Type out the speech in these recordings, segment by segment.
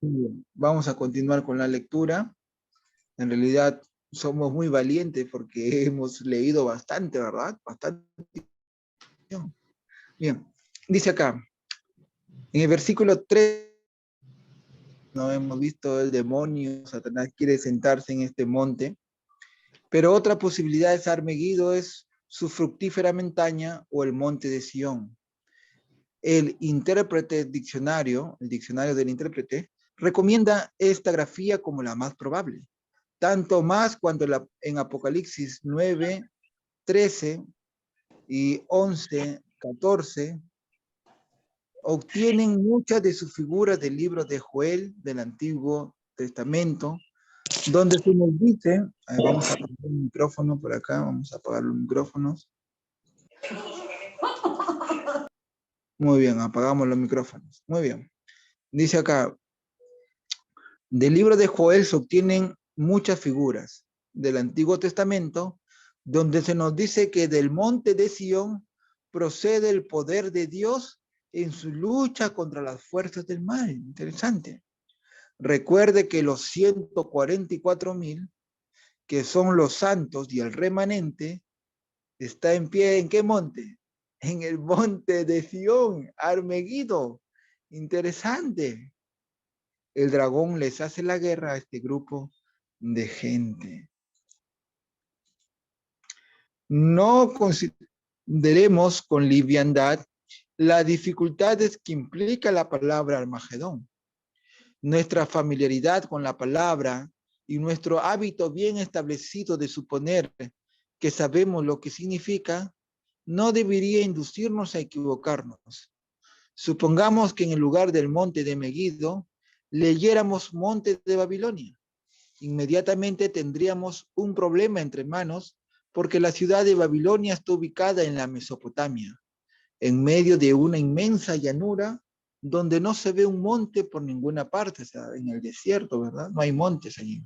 Bien, vamos a continuar con la lectura. En realidad somos muy valientes porque hemos leído bastante, ¿verdad? Bastante. Bien, dice acá, en el versículo 3, no hemos visto el demonio, Satanás quiere sentarse en este monte, pero otra posibilidad es Armegido, es su fructífera montaña o el monte de Sión. El intérprete diccionario, el diccionario del intérprete, recomienda esta grafía como la más probable. Tanto más cuando en Apocalipsis 9, 13 y 11, 14 obtienen muchas de sus figuras del libro de Joel del Antiguo Testamento, donde se nos dice, vamos a apagar el micrófono por acá, vamos a apagar los micrófonos. Muy bien, apagamos los micrófonos. Muy bien. Dice acá, del libro de Joel se obtienen muchas figuras del Antiguo Testamento, donde se nos dice que del monte de Sión procede el poder de Dios en su lucha contra las fuerzas del mal. Interesante. Recuerde que los 144,000, que son los santos y el remanente, está en pie ¿en qué monte? En el monte de Sión, Armegido. Interesante. El dragón les hace la guerra a este grupo de gente. No consideremos con liviandad las dificultades que implica la palabra Armagedón. Nuestra familiaridad con la palabra y nuestro hábito bien establecido de suponer que sabemos lo que significa no debería inducirnos a equivocarnos. Supongamos que en el lugar del monte de Megiddo leyéramos monte de Babilonia. Inmediatamente tendríamos un problema entre manos porque la ciudad de Babilonia está ubicada en la Mesopotamia, en medio de una inmensa llanura donde no se ve un monte por ninguna parte, o sea, en el desierto, ¿verdad? No hay montes allí.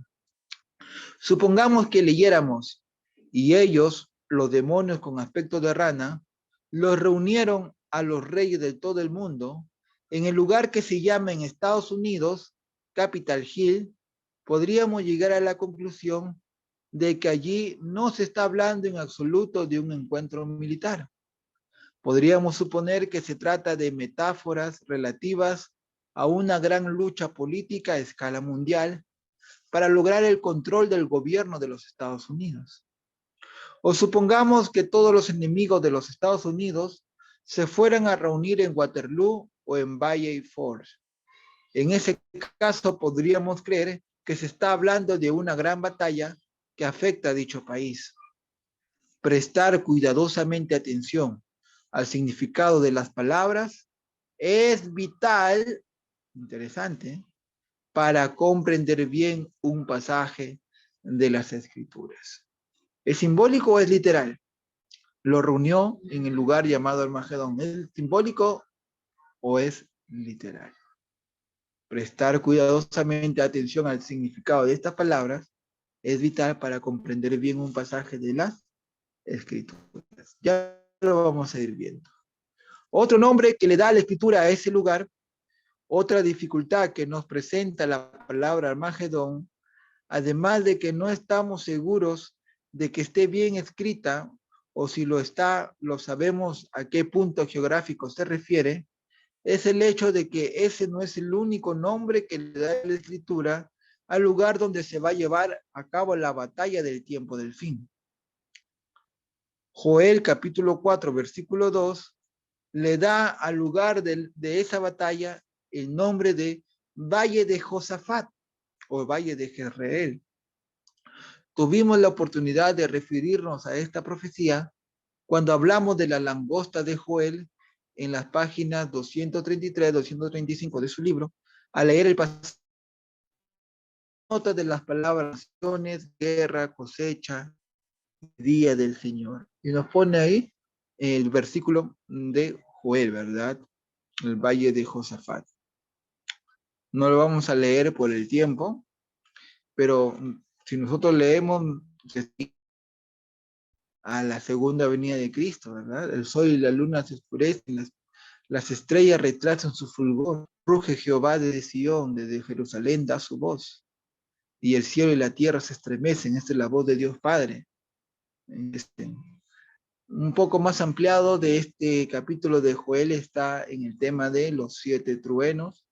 Supongamos que leyéramos, y ellos, los demonios con aspecto de rana, los reunieron a los reyes de todo el mundo en el lugar que se llama en Estados Unidos Capitol Hill. Podríamos llegar a la conclusión de que allí no se está hablando en absoluto de un encuentro militar. Podríamos suponer que se trata de metáforas relativas a una gran lucha política a escala mundial para lograr el control del gobierno de los Estados Unidos. O supongamos que todos los enemigos de los Estados Unidos se fueran a reunir en Waterloo o en Valley Forge. En ese caso podríamos creer que se está hablando de una gran batalla que afecta a dicho país. Prestar cuidadosamente atención al significado de las palabras es vital, interesante, para comprender bien un pasaje de las Escrituras. ¿Es simbólico o es literal? Lo reunió en el lugar llamado Armagedón. ¿Es simbólico o es literal? Prestar cuidadosamente atención al significado de estas palabras es vital para comprender bien un pasaje de las Escrituras. Ya lo vamos a ir viendo. Otro nombre que le da la Escritura a ese lugar, otra dificultad que nos presenta la palabra Armagedón, además de que no estamos seguros de que esté bien escrita, o si lo está, lo sabemos a qué punto geográfico se refiere, es el hecho de que ese no es el único nombre que le da la Escritura al lugar donde se va a llevar a cabo la batalla del tiempo del fin. Joel capítulo 4, versículo 2, le da al lugar de esa batalla el nombre de Valle de Josafat o Valle de Jezreel. Tuvimos la oportunidad de referirnos a esta profecía cuando hablamos de la langosta de Joel en las páginas 233, 235 de su libro. Al leer el pasaje, nota de las palabras guerra, cosecha, día del Señor. Y nos pone ahí el versículo de Joel, ¿verdad? El valle de Josafat. No lo vamos a leer por el tiempo, pero si nosotros leemos a la segunda venida de Cristo, ¿verdad? El sol y la luna se oscurecen, Las estrellas retrasan su fulgor. Ruge Jehová desde Sión, desde Jerusalén da su voz. Y el cielo y la tierra se estremecen. Esta es la voz de Dios Padre. Un poco más ampliado de este capítulo de Joel está en el tema de los 7 truenos,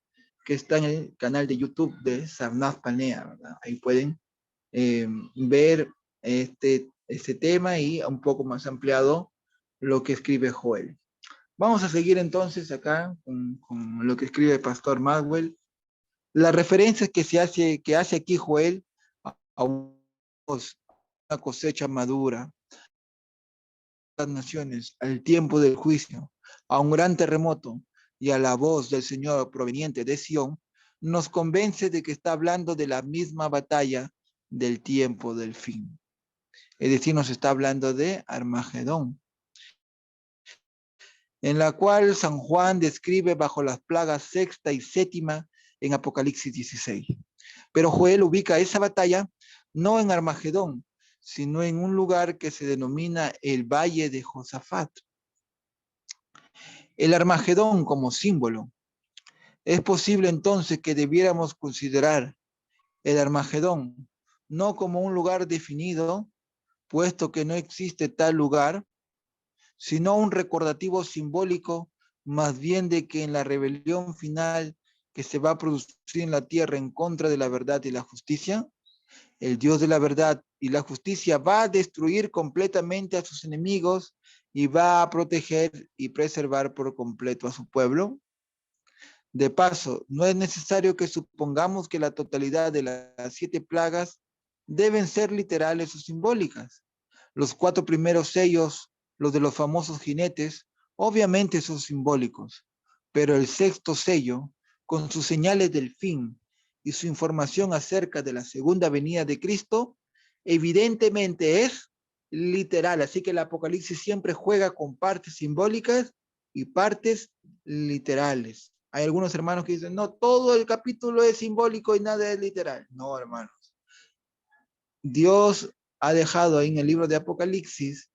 que está en el canal de YouTube de Sarnaz Panea, ¿verdad? Ahí pueden ver este tema y un poco más ampliado lo que escribe Joel. Vamos a seguir entonces acá con lo que escribe el pastor Maxwell. Las referencias que hace aquí Joel a una cosecha madura, las naciones, al tiempo del juicio, a un gran terremoto y a la voz del Señor proveniente de Sión, nos convence de que está hablando de la misma batalla del tiempo del fin. Es decir, nos está hablando de Armagedón, en la cual San Juan describe bajo las plagas sexta y séptima en Apocalipsis 16. Pero Joel ubica esa batalla no en Armagedón, sino en un lugar que se denomina el Valle de Josafat. El Armagedón como símbolo. Es posible entonces que debiéramos considerar el Armagedón no como un lugar definido, puesto que no existe tal lugar, sino un recordativo simbólico más bien de que en la rebelión final que se va a producir en la tierra en contra de la verdad y la justicia, el Dios de la verdad y la justicia va a destruir completamente a sus enemigos y va a proteger y preservar por completo a su pueblo. De paso, no es necesario que supongamos que la totalidad de las 7 plagas deben ser literales o simbólicas. Los 4 primeros sellos, los de los famosos jinetes, obviamente son simbólicos, pero el sexto sello, con sus señales del fin y su información acerca de la segunda venida de Cristo, evidentemente es literal. Así que el Apocalipsis siempre juega con partes simbólicas y partes literales. Hay algunos hermanos que dicen, no, todo el capítulo es simbólico y nada es literal. No, hermanos. Dios ha dejado ahí en el libro de Apocalipsis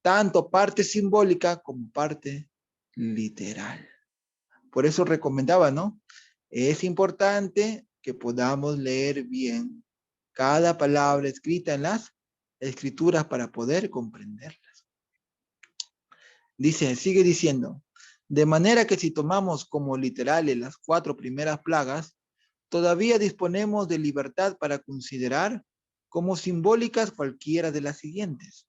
tanto parte simbólica como parte literal. Por eso recomendaba, ¿no? Es importante que podamos leer bien cada palabra escrita en las escrituras para poder comprenderlas. Dice, sigue diciendo, de manera que si tomamos como literales las 4 primeras plagas, todavía disponemos de libertad para considerar como simbólicas cualquiera de las siguientes.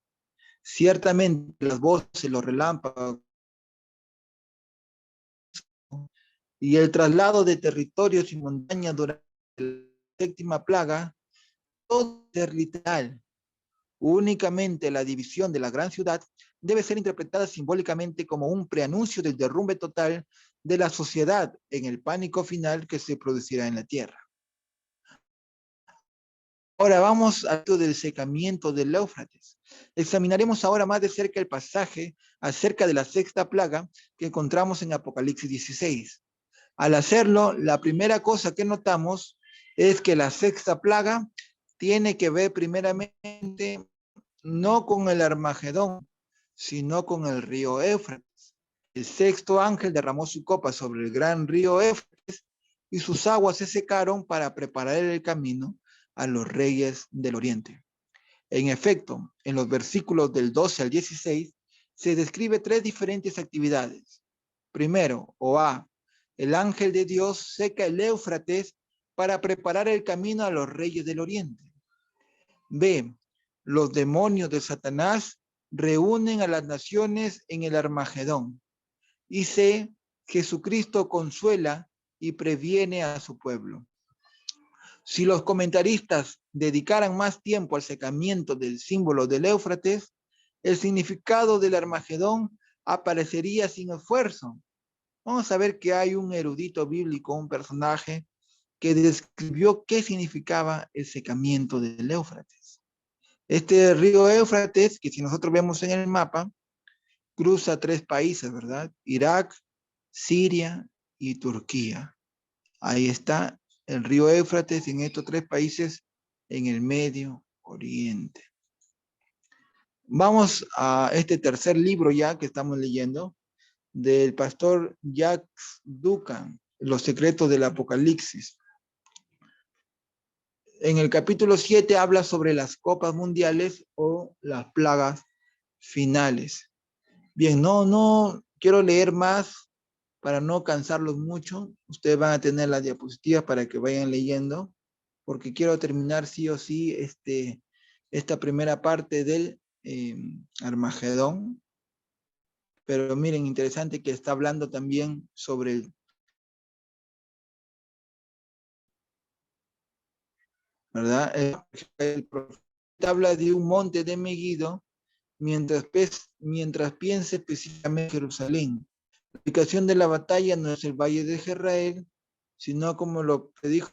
Ciertamente las voces, los relámpagos y el traslado de territorios y montañas durante la 7ª plaga, todo es literal. Únicamente la división de la gran ciudad debe ser interpretada simbólicamente como un preanuncio del derrumbe total de la sociedad en el pánico final que se producirá en la tierra. Ahora vamos a lo del secamiento del Éufrates. Examinaremos ahora más de cerca el pasaje acerca de la 6ª plaga que encontramos en Apocalipsis 16. Al hacerlo, la primera cosa que notamos es que la 6ª plaga tiene que ver primeramente no con el Armagedón, sino con el río Éufrates. El 6º ángel derramó su copa sobre el gran río Éufrates y sus aguas se secaron para preparar el camino a los reyes del oriente. En efecto, en los versículos del 12 al 16 se describe 3 diferentes actividades. Primero, o A, el ángel de Dios seca el Éufrates para preparar el camino a los reyes del oriente. B, los demonios de Satanás reúnen a las naciones en el Armagedón. Y C, Jesucristo consuela y previene a su pueblo. Si los comentaristas dedicaran más tiempo al secamiento del símbolo del Éufrates, el significado del Armagedón aparecería sin esfuerzo. Vamos a ver que hay un erudito bíblico, un personaje que describió qué significaba el secamiento del Éufrates. Este río Éufrates, que si nosotros vemos en el mapa, cruza 3 países, ¿verdad? Irak, Siria y Turquía. Ahí está el río Éufrates en estos 3 países en el Medio Oriente. Vamos a este tercer libro ya que estamos leyendo, del pastor Jacques Duncan, Los secretos del Apocalipsis. En el capítulo 7 habla sobre las copas mundiales o las plagas finales. Bien, no quiero leer más para no cansarlos mucho. Ustedes van a tener las diapositivas para que vayan leyendo, porque quiero terminar sí o sí esta primera parte del Armagedón. Pero miren, interesante que está hablando también sobre ¿verdad? El profeta habla de un monte de Megiddo mientras piensa específicamente en Jerusalén. La ubicación de la batalla no es el valle de Jezreel, sino como lo predijo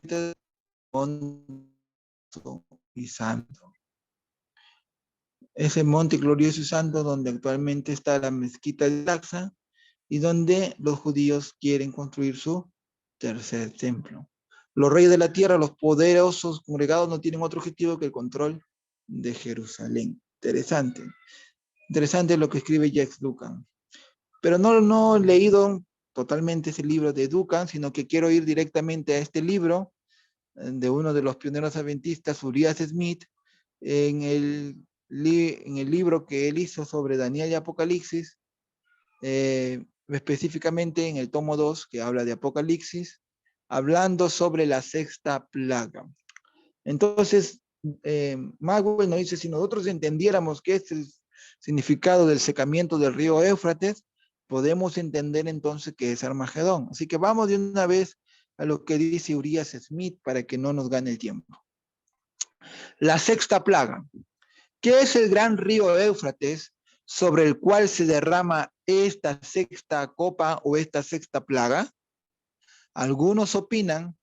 y santo. Ese monte glorioso y santo donde actualmente está la mezquita de Al-Aqsa y donde los judíos quieren construir su tercer templo. Los reyes de la tierra, los poderosos congregados, no tienen otro objetivo que el control de Jerusalén. Interesante. Interesante lo que escribe Jacques Duncan. Pero no he leído totalmente ese libro de Duncan, sino que quiero ir directamente a este libro de uno de los pioneros adventistas, Urias Smith, en el libro que él hizo sobre Daniel y Apocalipsis, específicamente en el tomo 2, que habla de Apocalipsis, hablando sobre la sexta plaga. Entonces, Maxwell nos dice, si nosotros entendiéramos qué es el significado del secamiento del río Éufrates, podemos entender entonces qué es Armagedón. Así que vamos de una vez a lo que dice Urias Smith para que no nos gane el tiempo. La sexta plaga. ¿Qué es el gran río Éufrates sobre el cual se derrama esta sexta copa o esta sexta plaga? Algunos opinan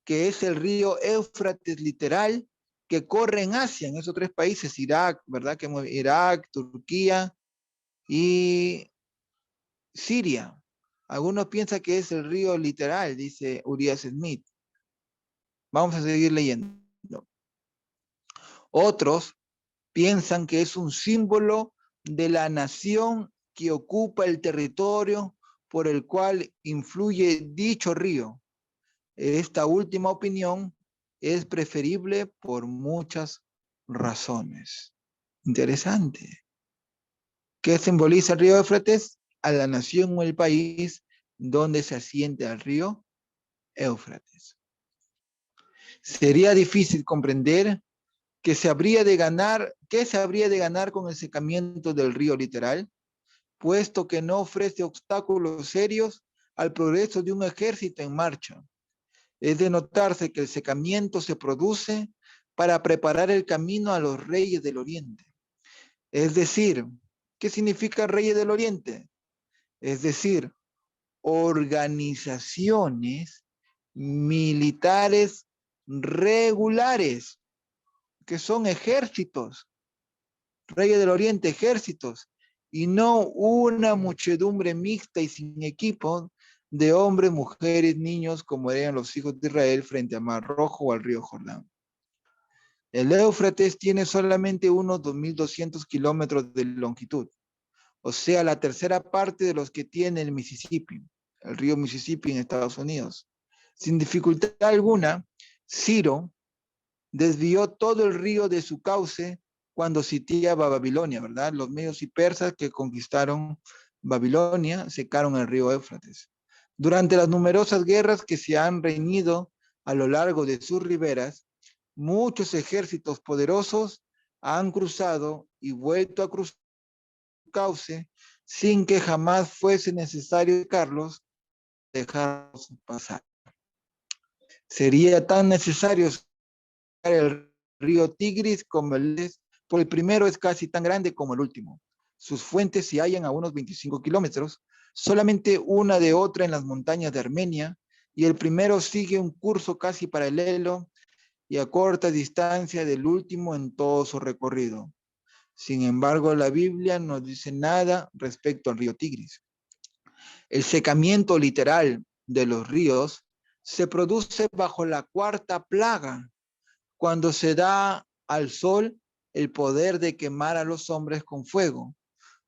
que es el río Éufrates literal que corre en Asia, en esos tres países, Irak, ¿verdad? Irak, Turquía y Siria. Algunos piensan que es el río literal, dice Urias Smith. Vamos a seguir leyendo. Otros piensan que es un símbolo de la nación que ocupa el territorio por el cual influye dicho río. Esta última opinión es preferible por muchas razones. Interesante. ¿Qué simboliza el río Éufrates? A la nación o el país donde se asiente el río Éufrates. Sería difícil comprender qué se habría de ganar con el secamiento del río literal, puesto que no ofrece obstáculos serios al progreso de un ejército en marcha. Es de notarse que el secamiento se produce para preparar el camino a los reyes del Oriente. Es decir, ¿qué significa reyes del Oriente? Es decir, organizaciones militares regulares, que son ejércitos, reyes del Oriente, ejércitos, y no una muchedumbre mixta y sin equipo de hombres, mujeres, niños, como eran los hijos de Israel frente al Mar Rojo o al río Jordán. El Éufrates tiene solamente unos 2.200 kilómetros de longitud, o sea, la tercera parte de los que tiene el Mississippi, el río Mississippi en Estados Unidos. Sin dificultad alguna, Ciro desvió todo el río de su cauce cuando sitiaba Babilonia, ¿verdad? Los medios y persas que conquistaron Babilonia secaron el río Éufrates. Durante las numerosas guerras que se han reñido a lo largo de sus riberas, muchos ejércitos poderosos han cruzado y vuelto a cruzar su cauce sin que jamás fuese necesario dejarlos pasar. Sería tan necesario el río Tigris como por el primero es casi tan grande como el último. Sus fuentes se hallan a unos 25 kilómetros, solamente una de otra en las montañas de Armenia, y el primero sigue un curso casi paralelo y a corta distancia del último en todo su recorrido. Sin embargo, la Biblia no dice nada respecto al río Tigris. El secamiento literal de los ríos se produce bajo la cuarta plaga, cuando se da al sol el poder de quemar a los hombres con fuego.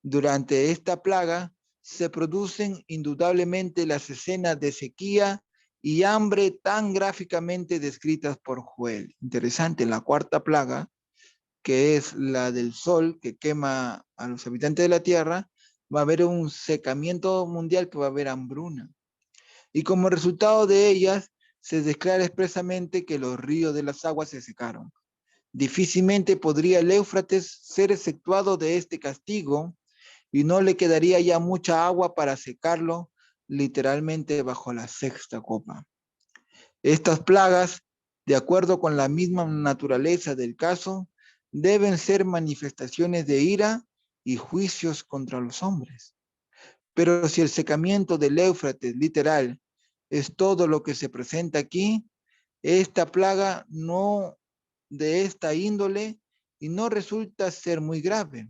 Durante esta plaga se producen indudablemente las escenas de sequía y hambre tan gráficamente descritas por Joel. Interesante, la cuarta plaga, que es la del sol que quema a los habitantes de la tierra, va a haber un secamiento mundial, que va a haber hambruna. Y como resultado de ellas, se declara expresamente que los ríos de las aguas se secaron. Difícilmente podría el Éufrates ser exceptuado de este castigo, y no le quedaría ya mucha agua para secarlo, literalmente bajo la sexta copa. Estas plagas, de acuerdo con la misma naturaleza del caso, deben ser manifestaciones de ira y juicios contra los hombres. Pero si el secamiento del Éufrates literal es todo lo que se presenta aquí, esta plaga no de esta índole y no resulta ser muy grave.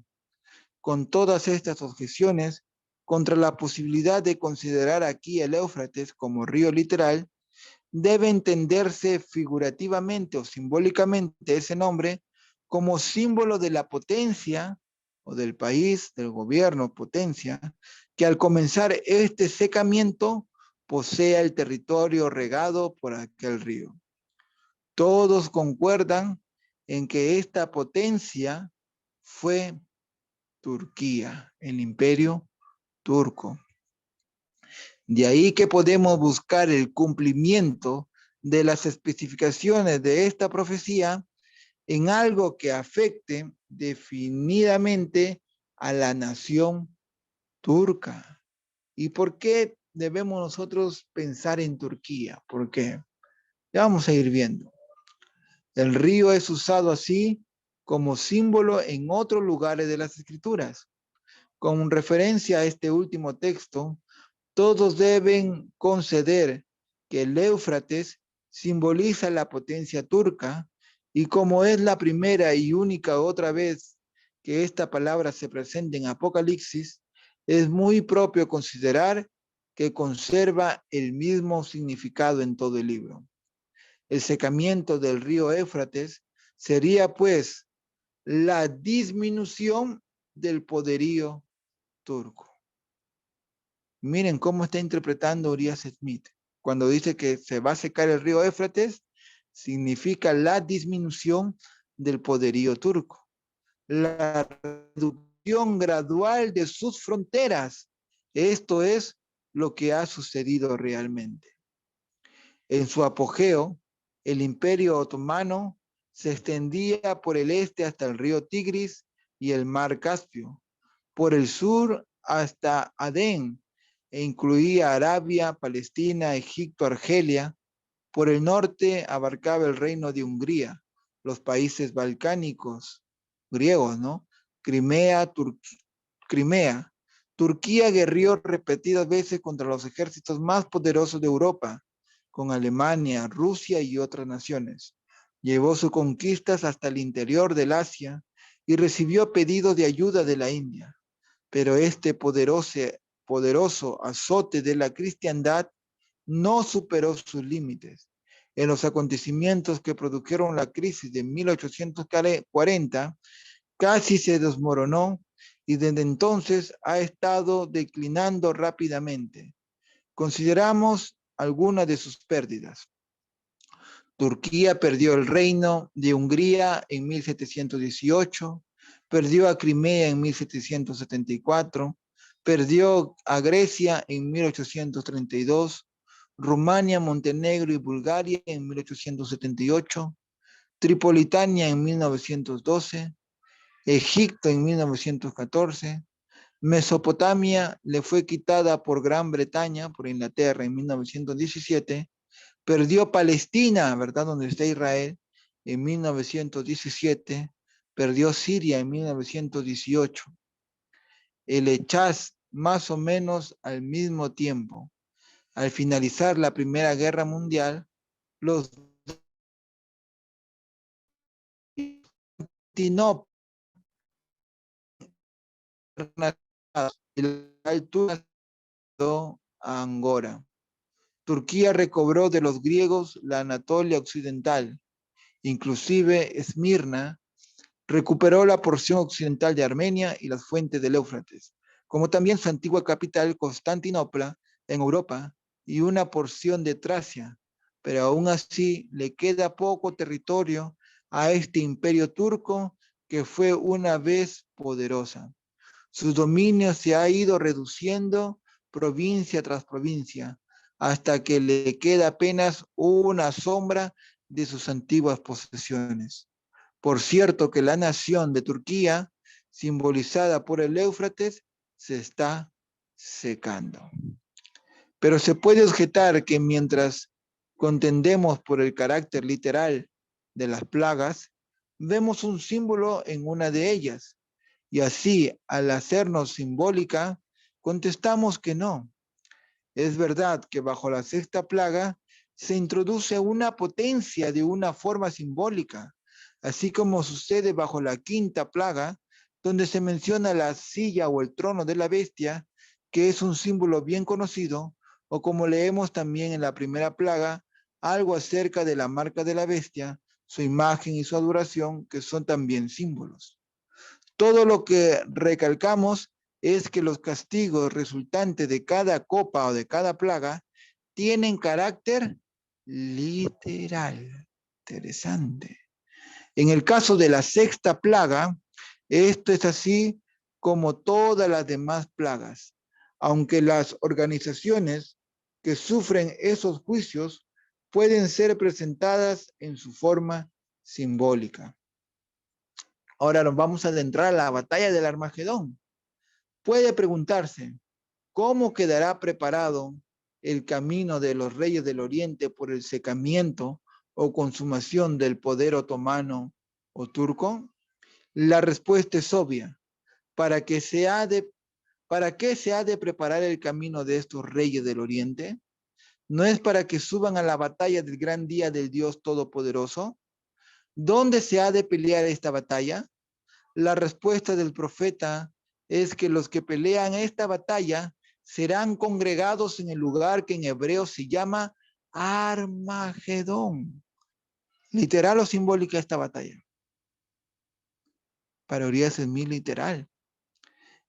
Con todas estas objeciones contra la posibilidad de considerar aquí el Éufrates como río literal, debe entenderse figurativamente o simbólicamente ese nombre como símbolo de la potencia o del país, del gobierno, potencia, que al comenzar este secamiento posea el territorio regado por aquel río. Todos concuerdan en que esta potencia fue Turquía, el imperio turco. De ahí que podemos buscar el cumplimiento de las especificaciones de esta profecía en algo que afecte definidamente a la nación turca. ¿Y por qué debemos nosotros pensar en Turquía? ¿Por qué? Ya vamos a ir viendo. El río es usado así como símbolo en otros lugares de las Escrituras. Con referencia a este último texto, todos deben conceder que el Éufrates simboliza la potencia turca, y como es la primera y única otra vez que esta palabra se presenta en Apocalipsis, es muy propio considerar que conserva el mismo significado en todo el libro. El secamiento del río Éufrates sería pues la disminución del poderío turco. Miren cómo está interpretando Urias Smith. Cuando dice que se va a secar el río Éufrates, significa la disminución del poderío turco, la reducción gradual de sus fronteras. Esto es lo que ha sucedido realmente. En su apogeo, el imperio otomano se extendía por el este hasta el río Tigris y el mar Caspio, por el sur hasta Adén, e incluía Arabia, Palestina, Egipto, Argelia. Por el norte abarcaba el reino de Hungría, los países balcánicos, griegos, ¿no? Crimea. Turquía guerrió repetidas veces contra los ejércitos más poderosos de Europa, con Alemania, Rusia y otras naciones. Llevó sus conquistas hasta el interior del Asia y recibió pedidos de ayuda de la India. Pero este poderoso azote de la cristiandad no superó sus límites. En los acontecimientos que produjeron la crisis de 1840, casi se desmoronó y desde entonces ha estado declinando rápidamente. Consideramos algunas de sus pérdidas. Turquía perdió el reino de Hungría en 1718, perdió a Crimea en 1774, perdió a Grecia en 1832, Rumania, Montenegro y Bulgaria en 1878, Tripolitania en 1912, Egipto en 1914, Mesopotamia le fue quitada por Gran Bretaña, por Inglaterra en 1917, perdió Palestina, ¿verdad? Donde está Israel, en 1917, perdió Siria en 1918, el Hechaz más o menos al mismo tiempo. Al finalizar la Primera Guerra Mundial, los Tinop, la altura a Angora. Turquía recobró de los griegos la Anatolia occidental, inclusive Esmirna, recuperó la porción occidental de Armenia y las fuentes del Éufrates. como también su antigua capital, Constantinopla, en Europa, y una porción de Tracia, pero aún así le queda poco territorio a este imperio turco que fue una vez poderosa. Su dominio se ha ido reduciendo provincia tras provincia, hasta que le queda apenas una sombra de sus antiguas posesiones. Por cierto que la nación de Turquía, simbolizada por el Éufrates, se está secando. Pero se puede objetar que mientras contendemos por el carácter literal de las plagas, vemos un símbolo en una de ellas, y así, al hacernos simbólica, contestamos que no. Es verdad que bajo la sexta plaga se introduce una potencia de una forma simbólica, así como sucede bajo la quinta plaga, donde se menciona la silla o el trono de la bestia, que es un símbolo bien conocido, o como leemos también en la primera plaga, algo acerca de la marca de la bestia, su imagen y su adoración, que son también símbolos. Todo lo que recalcamos es que los castigos resultantes de cada copa o de cada plaga tienen carácter literal. Interesante. En el caso de la sexta plaga, esto es así como todas las demás plagas, aunque las organizaciones que sufren esos juicios pueden ser presentadas en su forma simbólica. Ahora nos vamos a adentrar a la batalla del Armagedón. Puede preguntarse, ¿cómo quedará preparado el camino de los reyes del Oriente por el secamiento o consumación del poder otomano o turco? La respuesta es obvia. ¿Para qué se ha de preparar el camino de estos reyes del Oriente? ¿No es para que suban a la batalla del gran día del Dios Todopoderoso? ¿Dónde se ha de pelear esta batalla? La respuesta del profeta es que los que pelean esta batalla serán congregados en el lugar que en hebreo se llama Armagedón. Literal o simbólica esta batalla. Para Urias es muy literal.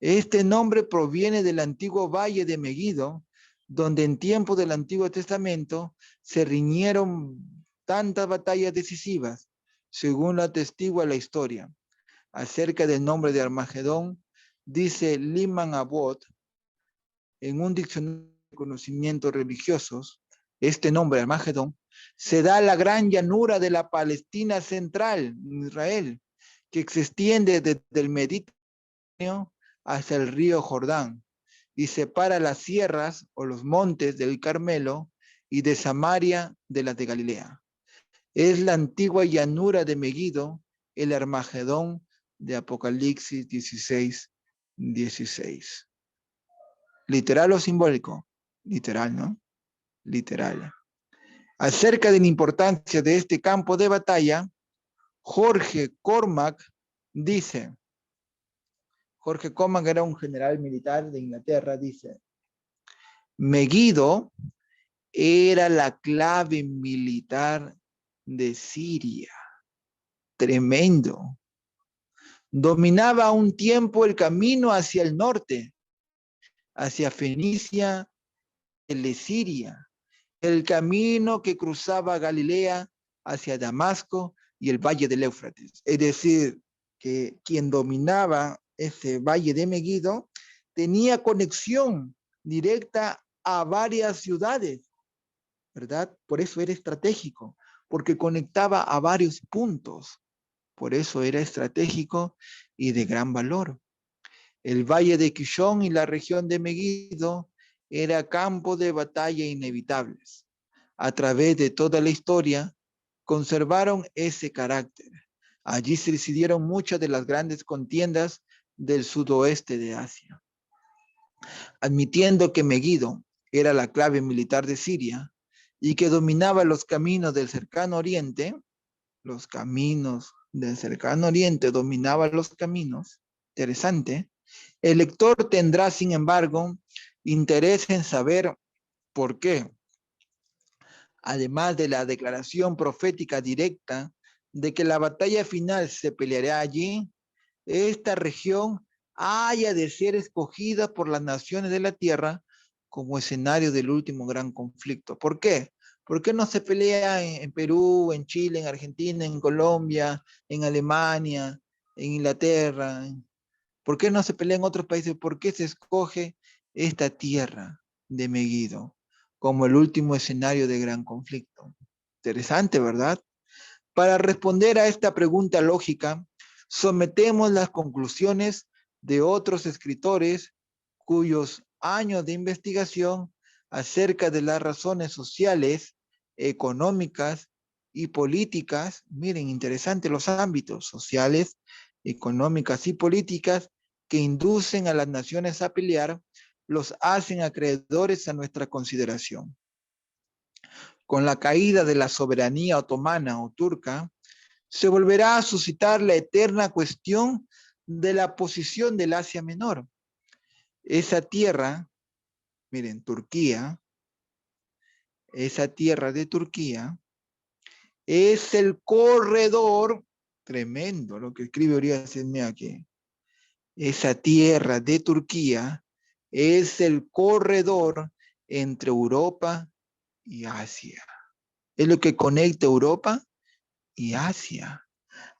Este nombre proviene del antiguo valle de Megido, donde en tiempo del Antiguo Testamento se riñeron tantas batallas decisivas, según lo atestigua la historia. Acerca del nombre de Armagedón, dice Liman Abbott, en un diccionario de conocimientos religiosos, este nombre, Armagedón, se da a la gran llanura de la Palestina central, en Israel, que se extiende desde el Mediterráneo hasta el río Jordán y separa las sierras o los montes del Carmelo y de Samaria de las de Galilea. Es la antigua llanura de Megido, el Armagedón de Apocalipsis 16, 16. ¿Literal o simbólico? Literal, ¿no? Literal. Acerca de la importancia de este campo de batalla, Jorge Cormac dice, Jorge Cormac era un general militar de Inglaterra, dice, Megido era la clave militar de Siria. Tremendo. Dominaba a un tiempo el camino hacia el norte, hacia Fenicia, el Siria, el camino que cruzaba Galilea hacia Damasco y el valle del Éufrates. Es decir, que quien dominaba ese valle de Megido tenía conexión directa a varias ciudades, ¿verdad? Por eso era estratégico, porque conectaba a varios puntos. Por eso era estratégico y de gran valor. El valle de Kishon y la región de Megido era campo de batalla inevitables. A través de toda la historia, conservaron ese carácter. Allí se decidieron muchas de las grandes contiendas del sudoeste de Asia. Admitiendo que Megido era la clave militar de Siria y que dominaba los caminos del cercano oriente, los caminos del cercano oriente dominaba los caminos, interesante. El lector tendrá, sin embargo, interés en saber por qué, además de la declaración profética directa de que la batalla final se peleará allí, esta región haya de ser escogida por las naciones de la tierra como escenario del último gran conflicto. ¿Por qué? ¿Por qué no se pelea en Perú, en Chile, en Argentina, en Colombia, en Alemania, en Inglaterra? ¿Por qué no se pelea en otros países? ¿Por qué se escoge esta tierra de Megiddo como el último escenario de gran conflicto? Interesante, ¿verdad? Para responder a esta pregunta lógica, sometemos las conclusiones de otros escritores cuyos años de investigación acerca de las razones sociales, económicas y políticas, miren, interesante los ámbitos sociales, económicas y políticas que inducen a las naciones a pelear, los hacen acreedores a nuestra consideración. Con la caída de la soberanía otomana o turca, se volverá a suscitar la eterna cuestión de la posición del Asia Menor. Esa tierra, miren, Turquía, esa tierra de Turquía es el corredor, tremendo lo que escribe Urias aquí, esa tierra de Turquía es el corredor entre Europa y Asia. Es lo que conecta Europa y Asia,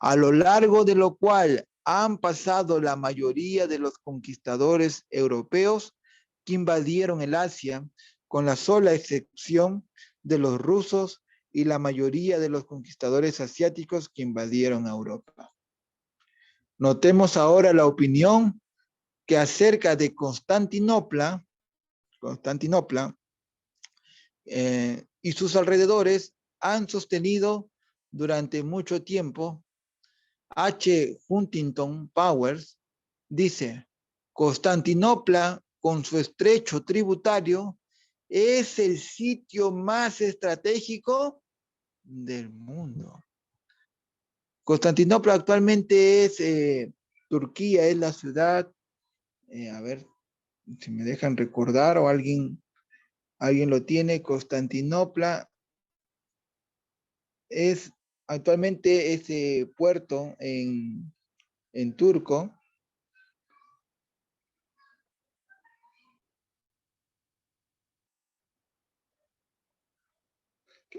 a lo largo de lo cual han pasado la mayoría de los conquistadores europeos que invadieron el Asia, con la sola excepción de los rusos y la mayoría de los conquistadores asiáticos que invadieron Europa. Notemos ahora la opinión que acerca de Constantinopla y sus alrededores han sostenido durante mucho tiempo. H. Huntington Powers dice: Constantinopla, con su estrecho tributario, es el sitio más estratégico del mundo. Constantinopla actualmente es Turquía, es la ciudad, a ver si me dejan recordar o alguien lo tiene. Constantinopla es actualmente ese puerto en turco.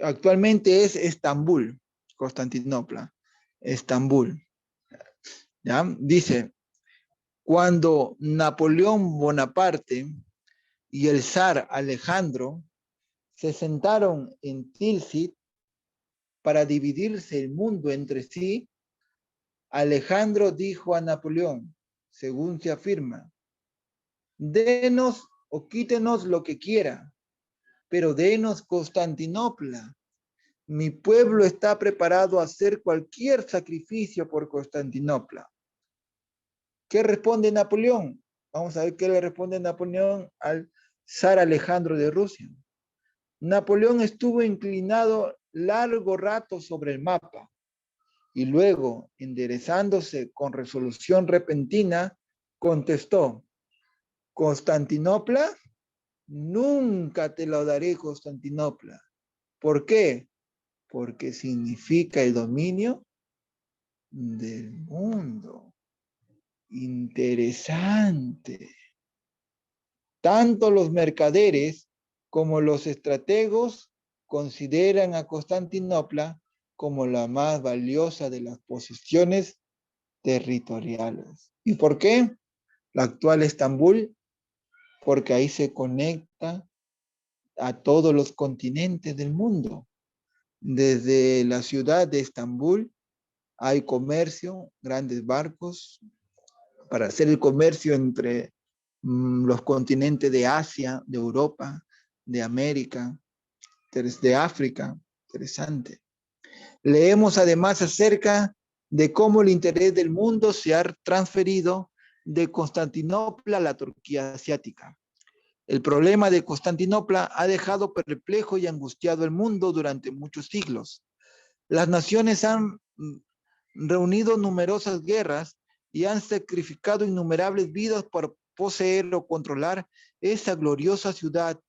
Actualmente es Estambul, Constantinopla, Estambul. ¿Ya? Dice, cuando Napoleón Bonaparte y el zar Alejandro se sentaron en Tilsit para dividirse el mundo entre sí, Alejandro dijo a Napoleón, según se afirma: denos o quítenos lo que quiera, pero denos Constantinopla. Mi pueblo está preparado a hacer cualquier sacrificio por Constantinopla. ¿Qué responde Napoleón? Vamos a ver qué le responde Napoleón al zar Alejandro de Rusia. Napoleón estuvo inclinado largo rato sobre el mapa y luego, enderezándose con resolución repentina, contestó: Constantinopla, nunca te lo daré, Constantinopla. ¿Por qué? Porque significa el dominio del mundo. Interesante. Tanto los mercaderes como los estrategos consideran a Constantinopla como la más valiosa de las posiciones territoriales. ¿Y por qué? La actual Estambul, porque ahí se conecta a todos los continentes del mundo. Desde la ciudad de Estambul hay comercio, grandes barcos para hacer el comercio entre los continentes de Asia, de Europa, de América, de África. Interesante. Leemos además acerca de cómo el interés del mundo se ha transferido de Constantinopla a la Turquía asiática. El problema de Constantinopla ha dejado perplejo y angustiado el mundo durante muchos siglos. Las naciones han reunido numerosas guerras y han sacrificado innumerables vidas por poseer o controlar esa gloriosa ciudad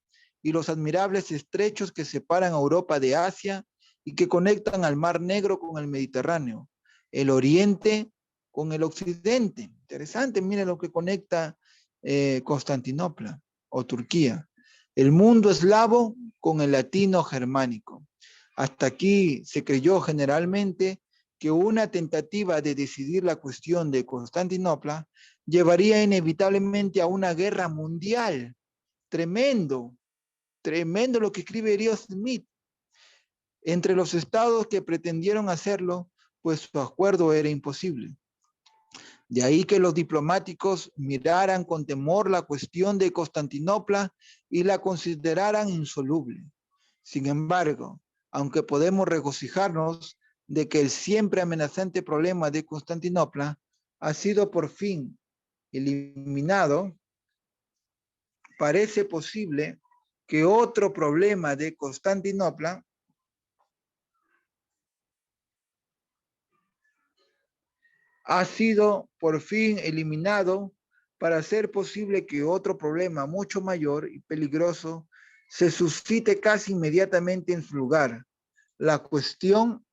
y los admirables estrechos que separan a Europa de Asia y que conectan al Mar Negro con el Mediterráneo, el Oriente con el occidente. Interesante, mira lo que conecta Constantinopla o Turquía. El mundo eslavo con el latino germánico. Hasta aquí se creyó generalmente que una tentativa de decidir la cuestión de Constantinopla llevaría inevitablemente a una guerra mundial. Tremendo, tremendo lo que escribe Eriot Smith. Entre los estados que pretendieron hacerlo, pues su acuerdo era imposible. De ahí que los diplomáticos miraran con temor la cuestión de Constantinopla y la consideraran insoluble. Sin embargo, aunque podemos regocijarnos de que el siempre amenazante problema de Constantinopla ha sido por fin eliminado, parece posible que otro problema de Constantinopla ha sido por fin eliminado para hacer posible que otro problema mucho mayor y peligroso se suscite casi inmediatamente en su lugar. La cuestión,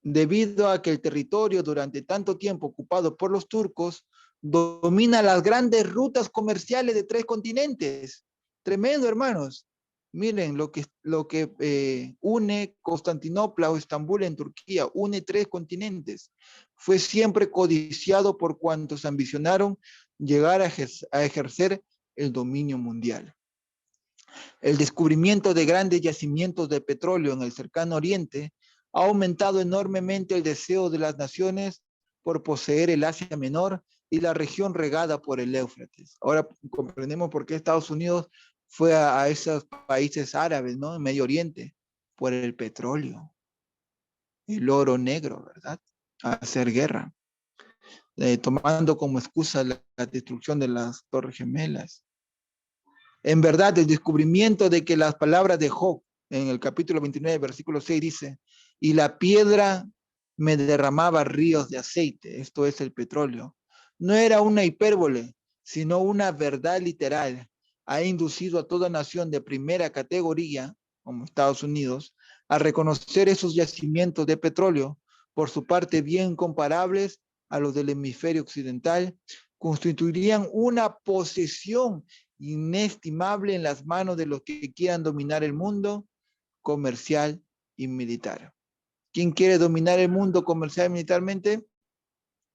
debido a que el territorio durante tanto tiempo ocupado por los turcos domina las grandes rutas comerciales de 3 continentes. Tremendo, hermanos. Miren lo que une Constantinopla o Estambul en Turquía, une 3 continentes. Fue siempre codiciado por cuantos ambicionaron llegar a ejercer el dominio mundial. El descubrimiento de grandes yacimientos de petróleo en el cercano oriente ha aumentado enormemente el deseo de las naciones por poseer el Asia Menor y la región regada por el Éufrates. Ahora comprendemos por qué Estados Unidos fue a esos países árabes, ¿no? En Medio Oriente, por el petróleo, el oro negro, ¿verdad? A hacer guerra, tomando como excusa la destrucción de las Torres Gemelas. En verdad, el descubrimiento de que las palabras de Job en el capítulo 29, versículo 6 dice, y la piedra me derramaba ríos de aceite, esto es el petróleo, no era una hipérbole, sino una verdad literal. Ha inducido a toda nación de primera categoría, como Estados Unidos, a reconocer esos yacimientos de petróleo, por su parte bien comparables a los del hemisferio occidental, constituirían una posesión inestimable en las manos de los que quieran dominar el mundo comercial y militar. ¿Quién quiere dominar el mundo comercial y militarmente?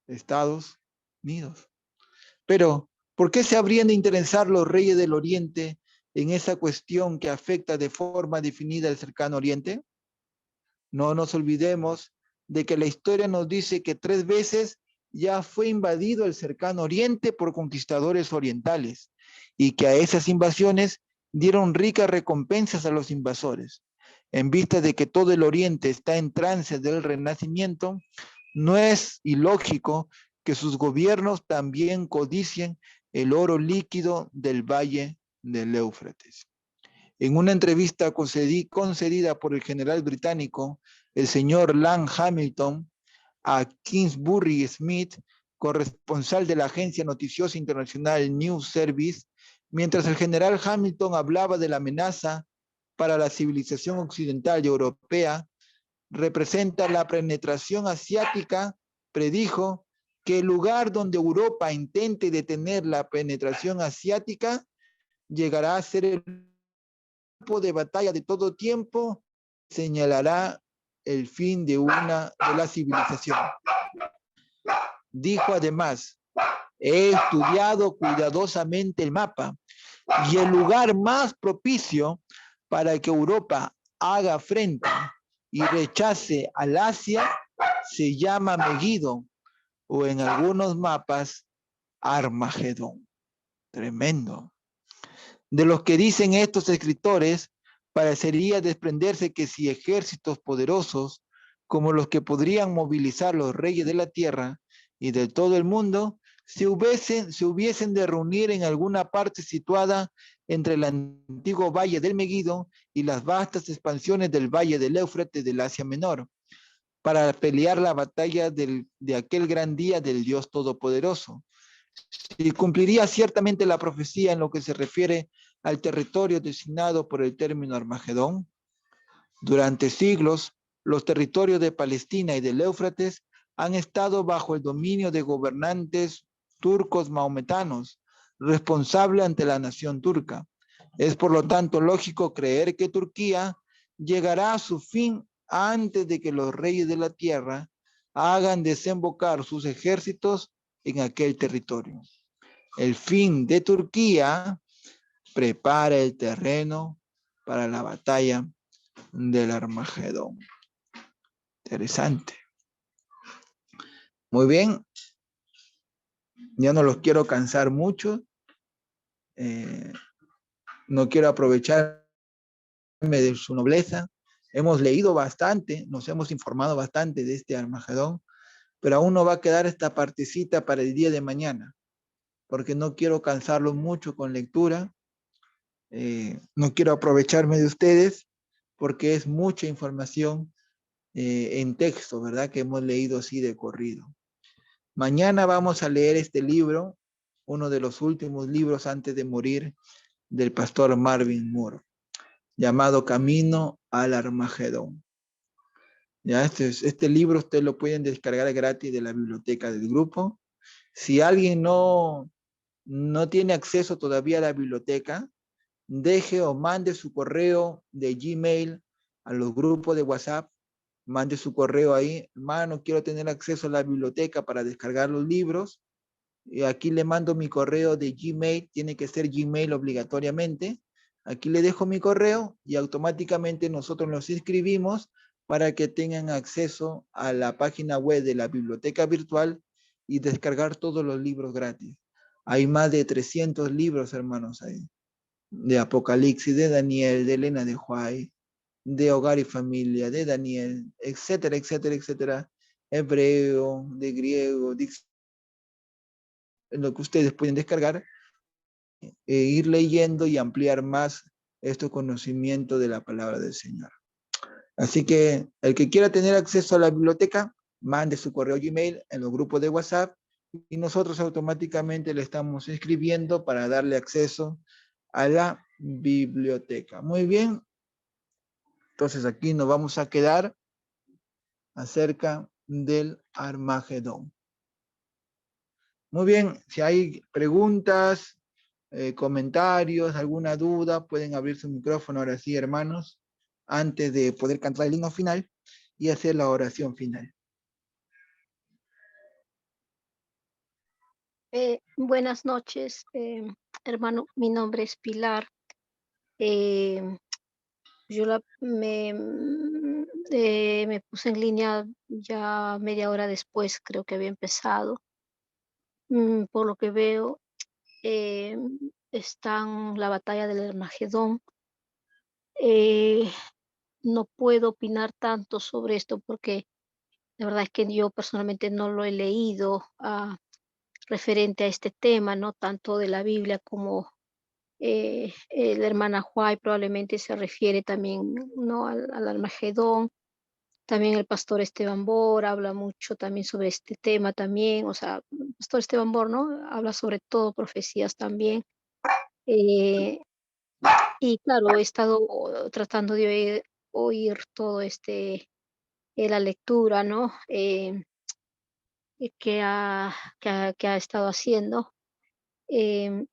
Estados Unidos. Pero, ¿por qué se habrían de interesar los reyes del Oriente en esa cuestión que afecta de forma definida el cercano Oriente? No nos olvidemos de que la historia nos dice que 3 veces ya fue invadido el cercano Oriente por conquistadores orientales y que a esas invasiones dieron ricas recompensas a los invasores. En vista de que todo el Oriente está en trance del renacimiento, no es ilógico que sus gobiernos también codicien el oro líquido del valle del Éufrates. En una entrevista concedida por el general británico, el señor Lang Hamilton, a Kingsbury Smith, corresponsal de la agencia noticiosa internacional News Service, mientras el general Hamilton hablaba de la amenaza para la civilización occidental y europea, representa la penetración asiática, predijo que el lugar donde Europa intente detener la penetración asiática llegará a ser el campo de batalla de todo tiempo, señalará el fin de la civilización. Dijo además, he estudiado cuidadosamente el mapa y el lugar más propicio para que Europa haga frente y rechace al Asia se llama Megiddo o en algunos mapas Armagedón. Tremendo. De los que dicen estos escritores, parecería desprenderse que si ejércitos poderosos, como los que podrían movilizar los reyes de la tierra y de todo el mundo, se hubiesen de reunir en alguna parte situada entre el antiguo valle del Megiddo y las vastas expansiones del valle del Éufrates del Asia Menor, para pelear la batalla de aquel gran día del Dios Todopoderoso. Y cumpliría ciertamente la profecía en lo que se refiere al territorio designado por el término Armagedón. Durante siglos, los territorios de Palestina y del Éufrates han estado bajo el dominio de gobernantes turcos mahometanos, responsables ante la nación turca. Es por lo tanto lógico creer que Turquía llegará a su fin antes de que los reyes de la tierra hagan desembocar sus ejércitos en aquel territorio. El fin de Turquía prepara el terreno para la batalla del Armagedón. Interesante. Muy bien, ya no los quiero cansar mucho. No quiero aprovecharme de su nobleza. Hemos leído bastante, nos hemos informado bastante de este Armagedón, pero aún no va a quedar esta partecita para el día de mañana, porque no quiero cansarlos mucho con lectura. No quiero aprovecharme de ustedes, porque es mucha información en texto, ¿verdad? Que hemos leído así de corrido. Mañana vamos a leer este libro, uno de los últimos libros antes de morir del pastor Marvin Moore, llamado Camino al Armagedón. Ya, este libro ustedes lo pueden descargar gratis de la biblioteca del grupo. Si alguien no tiene acceso todavía a la biblioteca, deje o mande su correo de Gmail a los grupos de WhatsApp, mande su correo ahí, hermano, quiero tener acceso a la biblioteca para descargar los libros, y aquí le mando mi correo de Gmail, tiene que ser Gmail obligatoriamente, aquí le dejo mi correo y automáticamente nosotros los inscribimos para que tengan acceso a la página web de la biblioteca virtual y descargar todos los libros gratis. Hay más de 300 libros, hermanos, ahí, de Apocalipsis, de Daniel, de Elena de White, de Hogar y Familia, de Daniel, etcétera, etcétera, etcétera, hebreo, de griego, lo que ustedes pueden descargar ir leyendo y ampliar más este conocimiento de la palabra del Señor. Así que el que quiera tener acceso a la biblioteca, mande su correo Gmail en los grupos de WhatsApp y nosotros automáticamente le estamos escribiendo para darle acceso a la biblioteca. Muy bien. Entonces aquí nos vamos a quedar acerca del Armagedón. Muy bien, si hay preguntas, comentarios, alguna duda, pueden abrir su micrófono ahora sí, hermanos, antes de poder cantar el himno final y hacer la oración final. Buenas noches, hermano. Mi nombre es Pilar. Eh, me puse en línea ya media hora después, creo que había empezado. Por lo que veo, eh, están la batalla del Armagedón. Eh, no puedo opinar tanto sobre esto porque la verdad es que yo personalmente no lo he leído referente a este tema, no tanto de la Biblia como la hermana Huay probablemente se refiere también, ¿no?, al Armagedón. También el pastor Esteban Bor habla mucho también sobre este tema también, o sea, el pastor Esteban Bor, ¿no?, habla sobre todo profecías también. Eh, y claro, he estado tratando de oír todo la lectura, ¿no?, que ha estado haciendo. Em,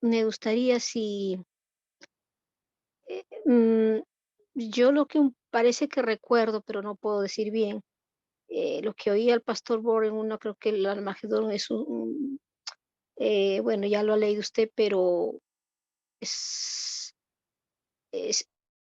Me gustaría si mm, yo lo que parece que recuerdo, pero no puedo decir bien, lo que oí al pastor Boren, uno creo que el Armagedón es bueno, ya lo ha leído usted, pero es,